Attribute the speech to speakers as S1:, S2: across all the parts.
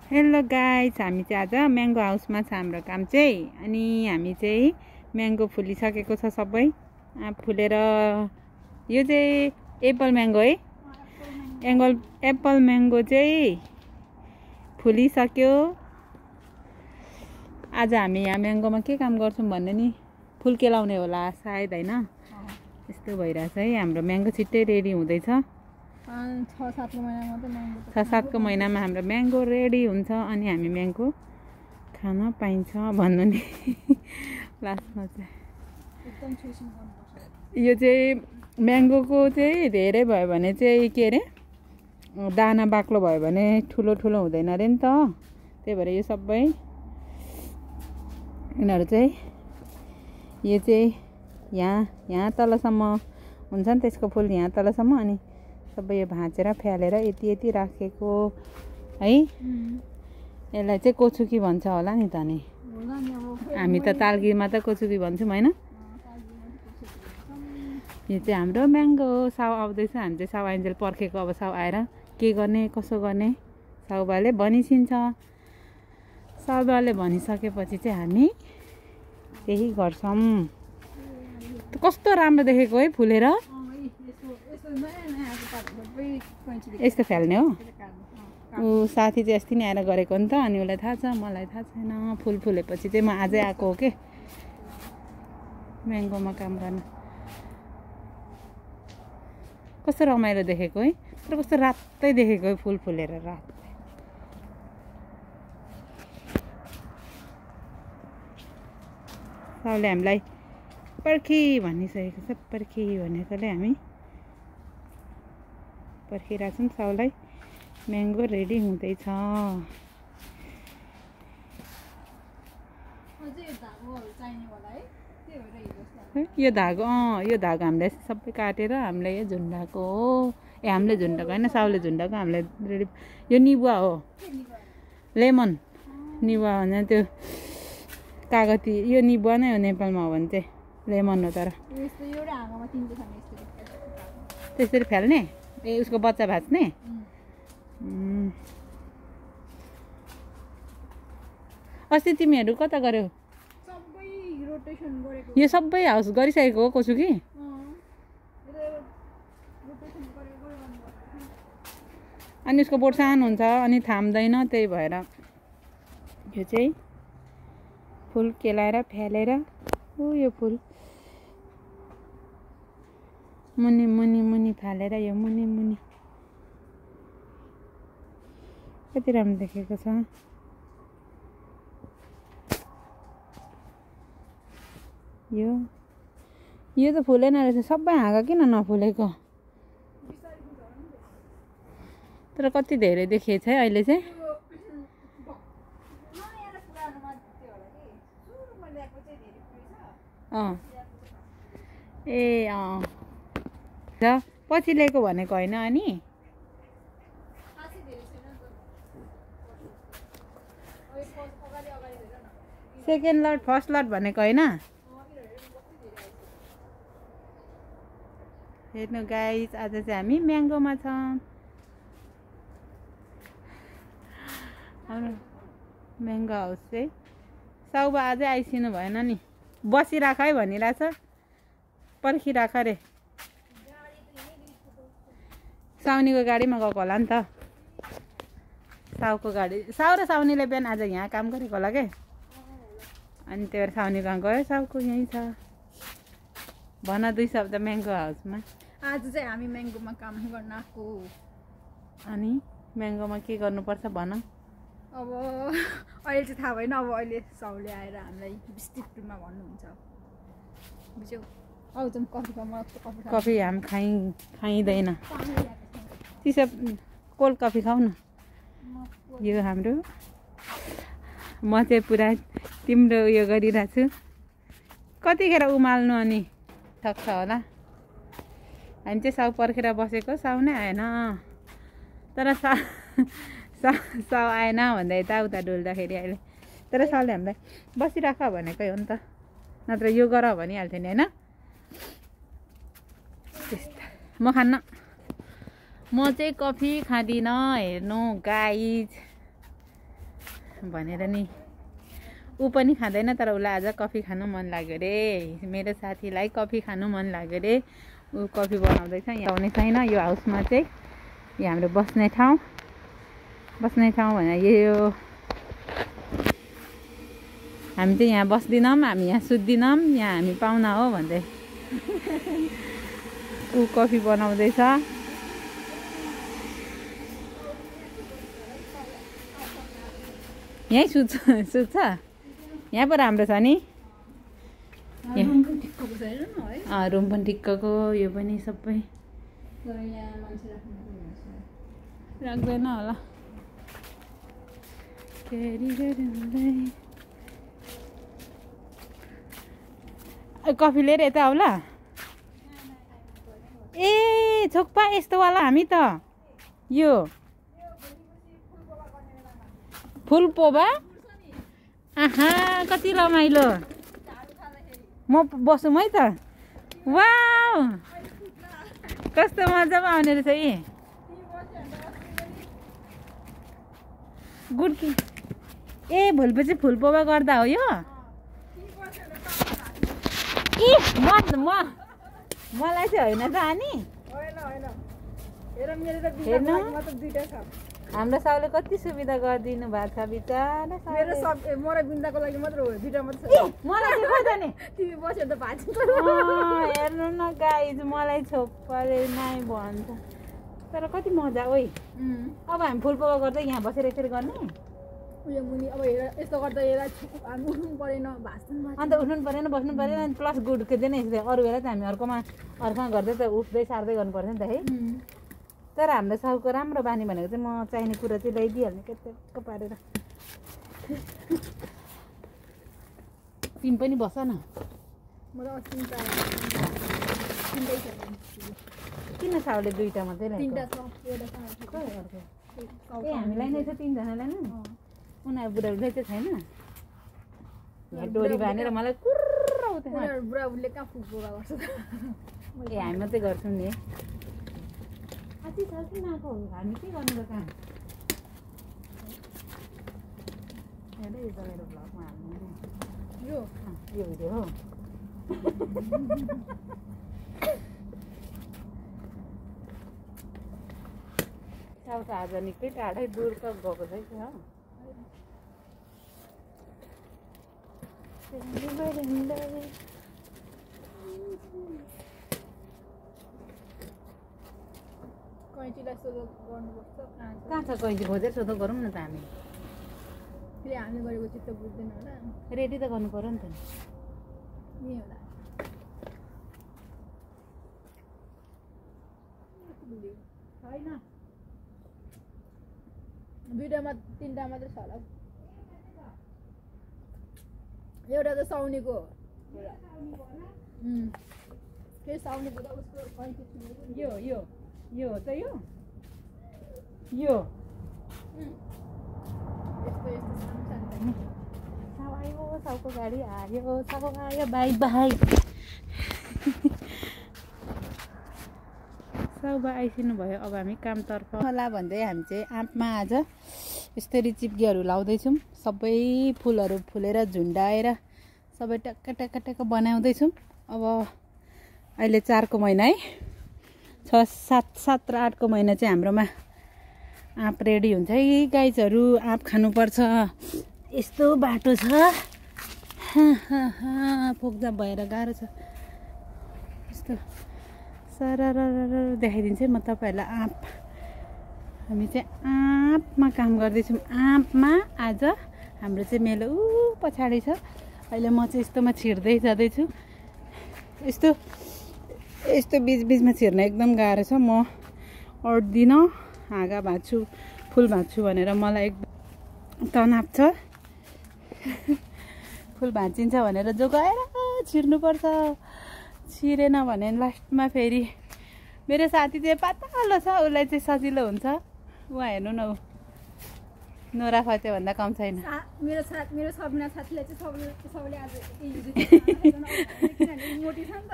S1: Hello guys, हामी चाहिँ आज म्याङ्गो हाउसमा छ हाम्रो काम चाहिँ। अनि हामी चाहिँ म्याङ्गो फुलिसकेको छ सबै फुलेर। यो चाहिँ एप्पल म्याङ्गो है। एप्पल म्याङ्गो चाहिँ फुलिसक्यो। आज हामी यहाँ म्याङ्गोमा के काम गर्छौँ भन्ने नि फुल केलाउने होला सायद हैन। यस्तो भइरहेछ है। हाम्रो म्याङ्गो छिट्टै रेडी हुँदैछ। 6-7 को महिनामा हाम्रो म्याङ्गो रेडी हुन्छ अनि हामी म्याङ्गो खान पाइन्छ भन्नु नि। लास्टमा चाहिँ यो चाहिँ म्याङ्गोको चाहिँ धेरै भयो भने चाहिँ के अरे दाना बाक्लो भयो भने ठुलो ठुलो हुँदैन अरे नि त। त्यही भएर यो सबै यिनीहरू चाहिँ यो चाहिँ यहाँ तलसम्म हुन्छ नि त्यसको फुल यहाँ तलसम्म। अनि सबै यो भाँचेर फ्यालेर यति राखेको है। यसलाई चाहिँ कोचुकी भन्छ होला नि त नि। हामी त तालगीमा त कोचुकी भन्छौँ हैन। यो चाहिँ हाम्रो म्याङ्गो साउ आउँदैछ। हामी चाहिँ साउ आइन्जेल पर्खेको। अब साउ आएर के गर्ने कसो गर्ने साउबाले भनिसिन्छ। साउबाले भनिसकेपछि चाहिँ हामी त्यही गर्छौँ। कस्तो राम्रो देखेको है फुलेर। यस्तो फ्याल्ने हो। ऊ साथी चाहिँ अस्ति नै आएर गरेको नि त। अनि उसलाई थाहा छ, मलाई थाहा छैन। फुल फुलेपछि चाहिँ म आजै आएको हो के म्याङ्गोमा काम गर्न। कस्तो रमाइलो देखेको है। तर कस्तो रातै देखेको है फुल फुलेर रात। साउले हामीलाई पर्खी भनिसकेको छ। पर्खी भनेकोले हामी पर्खिरहेछौँ साउलाई। म्याङ्गो रेडी हुँदैछ। यो धागो यो धागो हामीले सबै काटेर हामीले यो झुन्डाको हो। हामीले झुन्डाको होइन, साउले झुन्डाको। हामीले रेडी। यो निबुवा हो, लेमन निबुवा भने त्यो कागती। यो निबुवा नै हो नेपालमा हो भने चाहिँ लेमन हो। तर त्यसरी फ्याल्ने ए उसको बच्चा भाँच्ने। अस्ति तिमीहरू कता गऱ्यौ? यो सबै हाउस गरिसकेको हो कोचुकी। अनि उसको बोट सानो हुन्छ अनि थाम्दैन। त्यही भएर यो चाहिँ फुल केलाएर फ्यालेर यो फुल मुनि मुनि मुनि फालेर यो मुनि मुनि कति राम्रो देखेको छ। यो त फुलेन रहेछ। सबै हाँगा किन नफुलेको? तर कति धेरै देखिएछ है अहिले चाहिँ। पछि ल्याएको भनेको होइन। अनि सेकेन्ड लट फर्स्ट लट भनेको होइन। हेर्नु गाइस, आज चाहिँ हामी म्याङ्गोमा छौँ। हाम्रो म्याङ्गो हाउस चाहिँ साउबा अझै आइसिनु भएन नि। बसिराख है भनिरहेछ। पर्खिराख रे। साउनीको गाडीमा गएको होला नि त। साउको गाडी। साउ र साउनीले बिहान आज यहाँ काम गरेको होला के। अनि त्यही भएर साउनी कहाँ गयो? साउको यहीँ छ। भन 2 शब्द म्याङ्गो हाउसमा।
S2: आज चाहिँ हामी म्याङ्गोमा काम गर्न आएको।
S1: अनि म्याङ्गोमा के गर्नुपर्छ भन।
S2: अब अहिले चाहिँ थाहा भएन। अब अहिले साउले आएर हामीलाई विस्तृत रूपमा भन्नुहुन्छ। बुझ्यौ? आउँछौँ कफी खाउँ।
S1: कफी हामी खाइँदैन। चिसो कोल्ड कफी खाऊ न। यो हाम्रो म चाहिँ पुरा तिम्रो उयो गरिरहेको छु। कतिखेर उमाल्नु अनि सक्छ होला। हामी चाहिँ साउ पर्खेर बसेको। साउ नै आएन। तर साउ आएन भन्दा यता डुल्दाखेरि अहिले। तर साउले हामीलाई बसिराख भनेकै हो नि त। नत्र यो गर भनिहाल्थ्यो नि होइन। त्यस्तो म खान्न। म चाहिँ कफी खाँदिनँ। हेर्नु गाइज भनेर नि ऊ पनि खाँदैन तर उसलाई आज कफी खानु मन लाग्यो अरे मेरो साथीलाई कफी खानु मन लाग्यो अरे ऊ कफी बनाउँदैछ यहाँ आउने छैन यो हाउसमा चाहिँ यो हाम्रो बस्ने ठाउँ भने यो हामी चाहिँ यहाँ बस्दिनौँ हामी यहाँ सुत्दिनौँ यहाँ हामी पाहुना हो भन्दै ऊ कफी बनाउँदैछ यहीँ सुत्छ यहाँ पो राम्रो छ नि रुम पनि ठिक्कको यो पनि सबै राख्दैन होला कफी लिएर यता आउला ए छोक्पा यस्तोवाला हामी त यो फुल पोबा आहा कति रमाइलो म बसौँ है त वाउ कस्तो मजा पो आउने रहेछ यी गुड्की ए भोलिपछि फुल पोबा गर्दा हो यो ए मलाई चाहिँ होइन त अनि हाम्रो साउले कति सुविधा गरिदिनु भएको छ बिचारा हेर्नु न गाइज मलाई छोपले नै भन्छ तर कति मजा ओइ अब हामी फुल पोवा गर्दै यहाँ बसेर यसरी गर्ने अन्त उठ्नु परेन बस्नु परेन प्लस गुड्किँदैन यसरी अरू बेला त हामी अर्कोमा गर्दै त उठ्दै सार्दै गर्नु पर्छ नि त है तर हाम्रो साउको राम्रो बानी भनेको चाहिँ म चाहिने कुरा चाहिँ ल्याइदिइहाल्ने के पारेर तिमी पनि बस न किन साउले दुईटा मात्रै ल्याएको ए हामीलाई नै छ तीनजनालाई नै उनीहरू बुढाबुढीलाई चाहिँ छैन यहाँ डोरी बाँधेर मलाई कुर्र उठ्छ ए हामी मात्रै गर्छौँ नि अति छ कि नआएको हामी के गर्नु त काम हेर्दै यो मेरो भ्लगमा हाल्नु यो भिडियो हो साउ त आज निकै टाढै दूर त गएको छैछ कहाँ छ कैँची खोजेर सोधो गरौँ न त हामी रेडी त गर्नु पर्यो नि त छैन
S2: दुईटामा तिनटा मात्रै छ होला एउटा त साउनीको साउनीको त उसको
S1: यो हो त यो साउ आयो साउको गाडी आयो साउ आयो बाई बाई साउ बा आइसिनु भयो अब हामी कामतर्फ होला भन्दै हामी चाहिँ आँपमा आज यस्तरी चिप्कीहरू लाउँदैछौँ सबै फुलहरू फुलेर झुन्डाएर सबै टक्क टक्क टक्क बनाउँदैछौँ अब अहिले 4को महिना है 6, 7 र 8को महिना चाहिँ हाम्रोमा आँप रेडी हुन्छ है गाइजहरू आँप खानुपर्छ यस्तो बाटो छ फोक्जा भएर गाह्रो छ यस्तो सरर देखाइदिन्छु है म तपाईँहरूलाई आँप हामी चाहिँ आँपमा काम गर्दैछौँ आँपमा आज हाम्रो चाहिँ मेलो पछाडि छ अहिले म चाहिँ यस्तोमा छिर्दै जाँदैछु यस्तो बिचबिचमा छिर्न एकदम गाह्रो छ म अट्दिनँ हाँगा भाँच्छु फुल भाँच्छु भनेर मलाई एकदम तनाव छ फुल भाँचिन्छ भनेर जो गएर छिर्नुपर्छ छिरेन भने लास्टमा फेरि मेरो साथी चाहिँ पातलो छ उसलाई चाहिँ सजिलो हुन्छ उहाँ हेर्नु न नोरा फते भन्दा कम छैन
S2: मेरो सबना साथीलाई चाहिँ सबैले आज मोटी छ नि त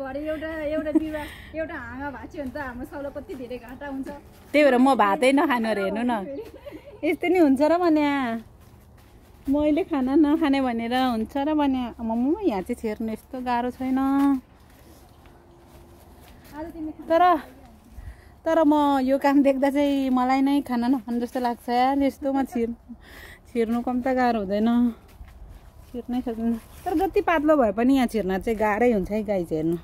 S2: भरे एउटा बिरुवा एउटा हाँगा भाँच्यो भने त हाम्रो सबैलाई कति धेरै घाटा हुन्छ
S1: त्यही भएर म भातै नखानु अरे हेर्नु न यस्तो नि हुन्छ र भने मैले खाना नखाने भनेर हुन्छ र भने मोमो यहाँ चाहिँ छेर्नु यस्तो गाह्रो छैन तर म यो काम देख्दा चाहिँ मलाई नै खाना नखानु जस्तो लाग्छ यार यस्तोमा छिर्नु कम त गाह्रो हुँदैन छिर्नै सक्दैन तर जति पातलो भए पनि यहाँ छिर्न चाहिँ गाह्रै हुन्छ है गाई छिर्नु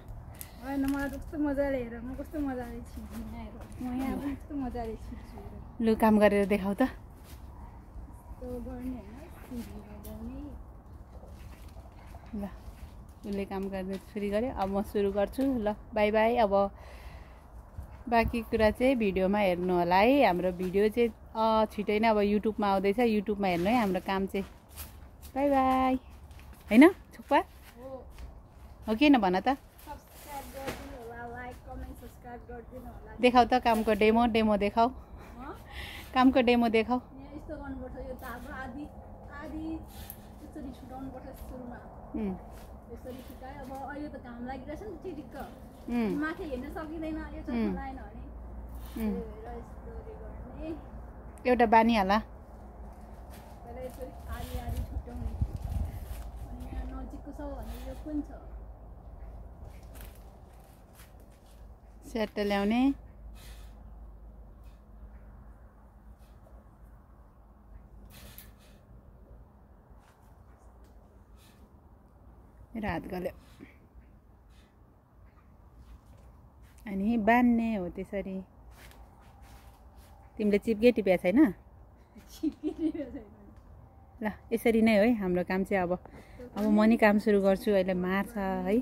S2: होइन मलाई कस्तो मजाले हेर म कस्तो मजाले छिर्छु यहाँ म यहाँ पनि कस्तो मजाले छिर्छु
S1: लु काम गरेर देखाऊ त ल उसले काम गर्दै सुरु गर्यो अब म सुरु गर्छु ल बाई बाई अब बाँकी कुरा चाहिँ भिडियोमा हेर्नु होला है हाम्रो भिडियो चाहिँ छिटै नै अब युट्युबमा आउँदैछ युट्युबमा हेर्नु है हाम्रो काम चाहिँ बाई बाई होइन छुप्पा हो कि न भन त देखाऊ त कामको डेमो देखाऊ कामको डेमो देखाऊ
S2: यस्तो गर्नुपर्छ यो धागो आदि यसरी छुटाउनुपर्छ सुरुमा यसरी छुटायो अब अहिले त घाम लागिरहेछ नि ठिक्क माथि हेर्न सकिँदैन यो चस्मा लगाएन भने
S1: एउटा बानी होला
S2: पहिला यसरी आदि छुट्याउने अनि यहाँ नजिकको छ भने यो कुन छ
S1: सेट ल्याउने मेरो हात गल्यो अनि बान्ने हो त्यसरी तिमीले चिप्के टिपेको छैन ल यसरी नै हो है हाम्रो काम चाहिँ अब म नि काम सुरु गर्छु अहिले मार्छ है